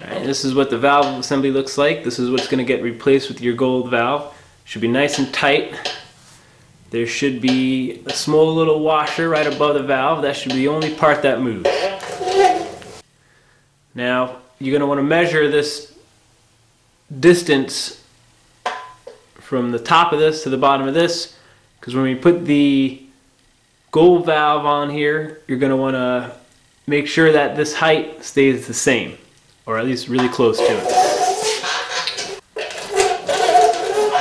Alright, this is what the valve assembly looks like. This is what's going to get replaced with your gold valve. Should be nice and tight. There should be a small little washer right above the valve. That should be the only part that moves. Now, you're going to want to measure this distance from the top of this to the bottom of this, because when we put the gold valve on here, you're going to want to make sure that this height stays the same, or at least really close to it.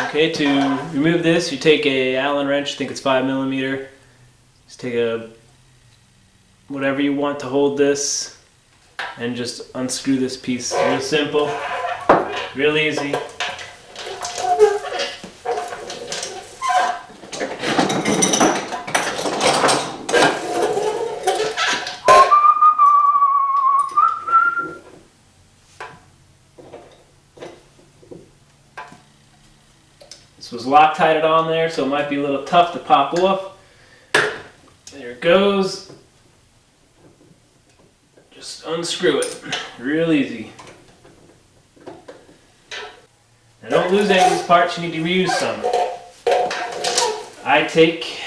Okay, to remove this, you take a Allen wrench, I think it's 5mm. Just take a whatever you want to hold this and just unscrew this piece. Real simple, real easy. This was Loctited on there, so it might be a little tough to pop off. There it goes. Just unscrew it. Real easy. Now don't lose any of these parts, you need to reuse some. I take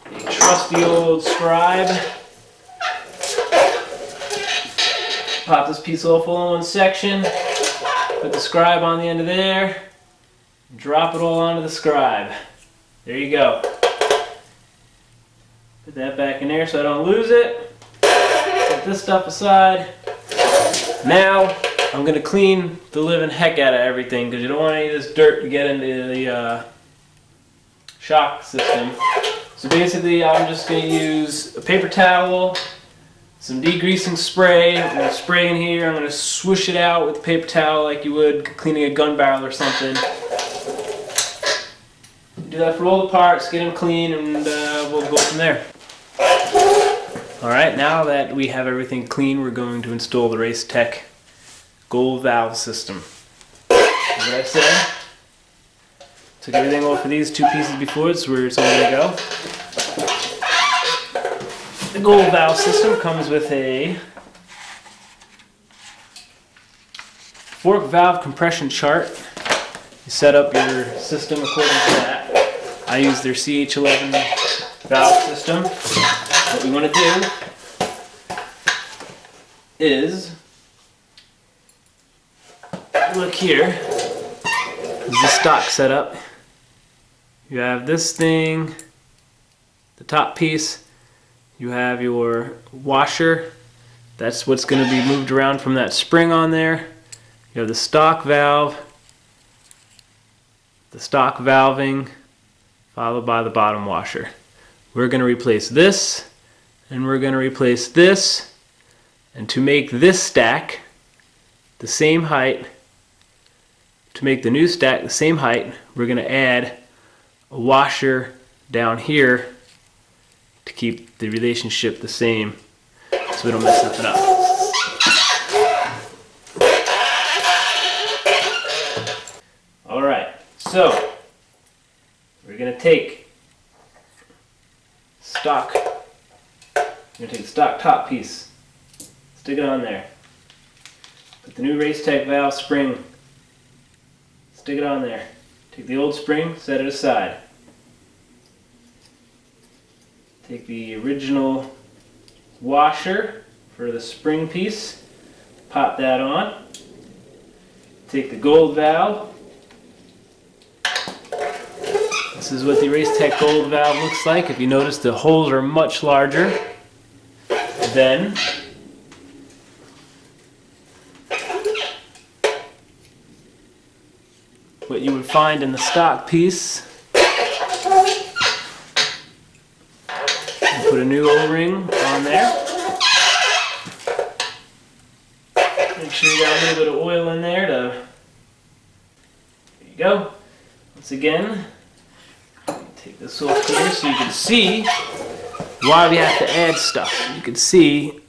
a trusty old scribe. Pop this piece off all in one section. Put the scribe on the end of there, drop it all onto the scribe. There you go. Put that back in there so I don't lose it. Put this stuff aside. Now I'm going to clean the living heck out of everything, because you don't want any of this dirt to get into the shock system. So basically I'm just going to use a paper towel, some degreasing spray. I'm going to spray in here. I'm going to swoosh it out with a paper towel like you would cleaning a gun barrel or something. Do that for all the parts, get them clean, and we'll go from there. Alright, now that we have everything clean, we're going to install the Racetech gold valve system. As I said, took everything off of these two pieces before, it's where it's all going to go. The gold valve system comes with a fork valve compression chart. You set up your system according to that. I use their CH11 valve system. What we want to do is, look here, this is the stock setup. You have this thing, the top piece. You have your washer. That's what's going to be moved around from that spring on there. You have the stock valve, the stock valving, followed by the bottom washer. We're going to replace this, and we're going to replace this. And to make this stack the same height, to make the new stack the same height, we're going to add a washer down here to keep the relationship the same so we don't mess something up. Alright, so we're going to take stock, the stock top piece, stick it on there. Put the new Racetech valve spring, stick it on there. Take the old spring, set it aside. Take the original washer for the spring piece, pop that on. Take the gold valve. This is what the Racetech gold valve looks like. If you notice, the holes are much larger than what you would find in the stock piece. Put a new O-ring on there. Make sure you got a little bit of oil in there to... There you go. Once again, take this off here so you can see why we have to add stuff. You can see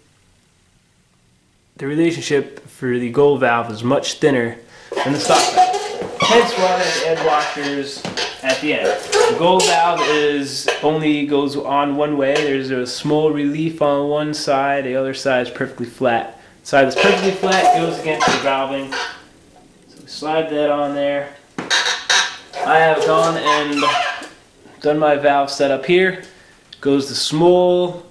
the relationship for the gold valve is much thinner than the stock valve. Hence why I have to add washers at the end. The gold valve only goes on one way. There's a small relief on one side, the other side is perfectly flat. side that's perfectly flat goes against the valving. So we slide that on there. I have gone and done my valve setup here. Goes the small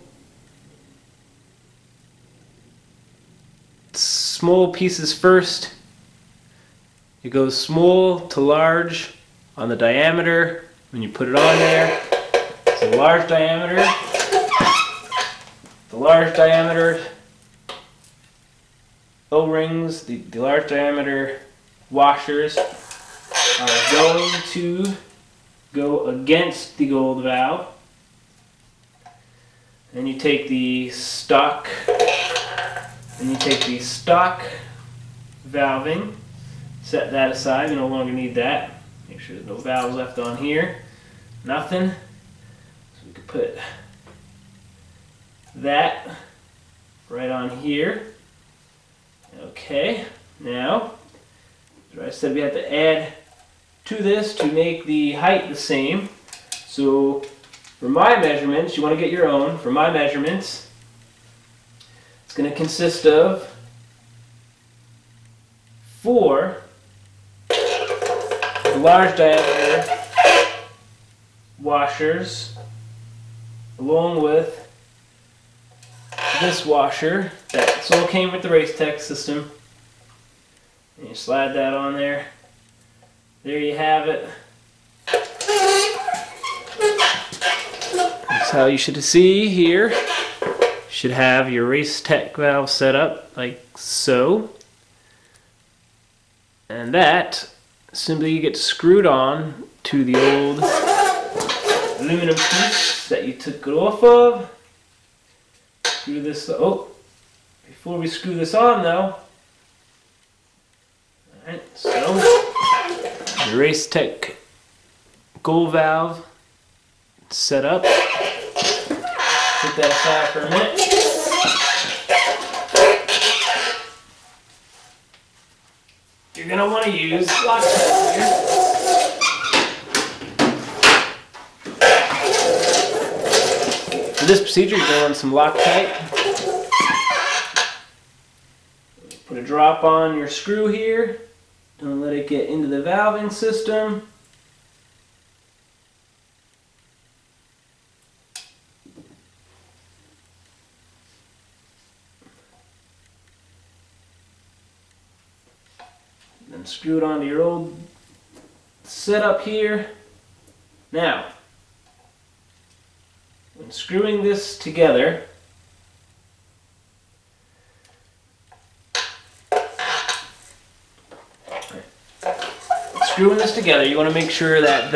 pieces first. It goes small to large on the diameter when you put it on there. It's a large diameter. The large diameter O-rings, the large diameter washers are going to go against the gold valve. Then you take the stock valving, set that aside. You no longer need that. Make sure there's no valves left on here. Nothing. So we could put that right on here. Okay, now, as I said, we have to add to this to make the height the same. So for my measurements, you want to get your own. For my measurements, it's going to consist of 4 large diameter washers along with this washer that all came with the Racetech system. And you slide that on there. There you have it. That's how you should see here. You should have your Racetech valve set up like so. And that simply gets screwed on to the old aluminum piece that you took it off of. Screw this, oh, before we screw this on though, alright, so the Racetech gold valve set up. Put that aside for a minute. You're going to want to use Loctite here. For this procedure, you're going to want some Loctite. Put a drop on your screw here. Don't let it get into the valving system. Then screw it onto your old setup here. Now, when screwing this together, you want to make sure that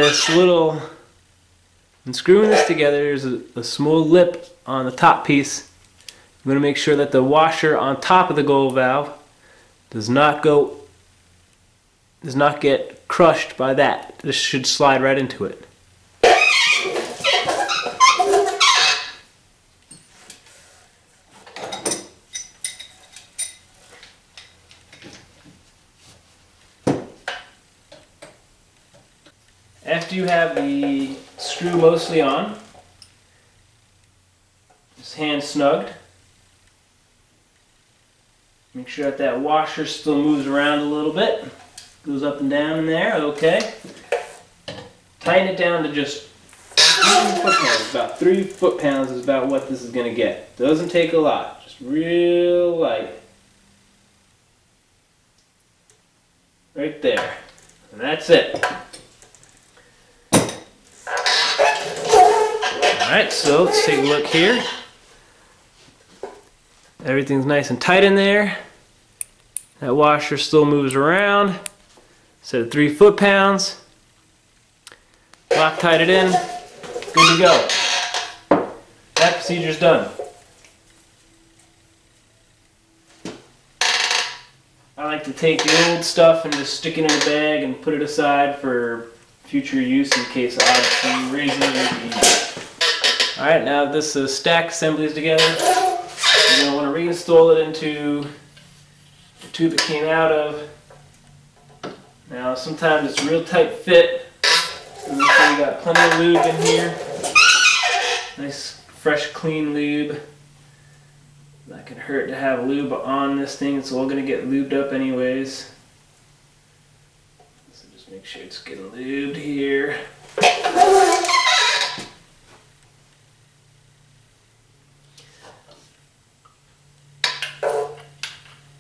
when screwing this together, there's a small lip on the top piece. You want to make sure that the washer on top of the gold valve does not get crushed by that. This should slide right into it. After you have the screw mostly on, just hand snugged, make sure that washer still moves around a little bit, goes up and down in there, okay. Tighten it down to just 3 foot-pounds, about 3 foot-pounds is about what this is going to get. Doesn't take a lot, just real light. Right there, and that's it. Alright, so let's take a look here. Everything's nice and tight in there. That washer still moves around. Set at 3 foot-pounds. Loctite it in. Good to go. That procedure's done. I like to take the old stuff and just stick it in a bag and put it aside for future use in case of odd reason. Alright, now that this stack assembly is together, you're going to want to reinstall it into the tube it came out of. Now sometimes it's a real tight fit, so we got plenty of lube in here. Nice fresh clean lube. Not gonna hurt to have lube on this thing. It's all gonna get lubed up anyways. So just make sure it's getting lubed here.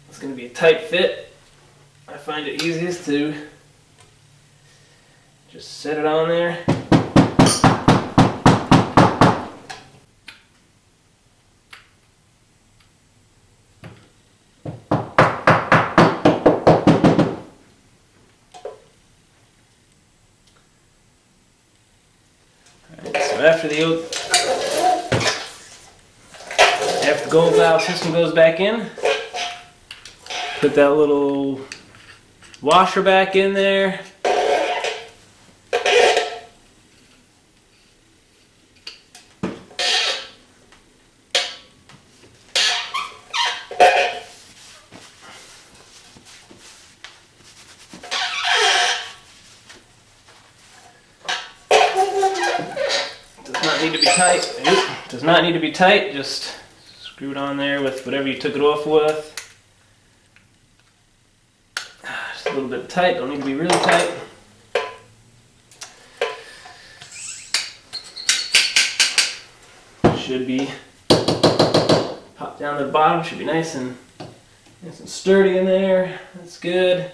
It's gonna be a tight fit. I find it easiest to just set it on there. So after the gold valve system goes back in, put that little washer back in there. Need to be tight. Does not need to be tight. Just screw it on there with whatever you took it off with. Just a little bit tight. Don't need to be really tight. Should be pop down to the bottom. Should be nice and sturdy in there. That's good.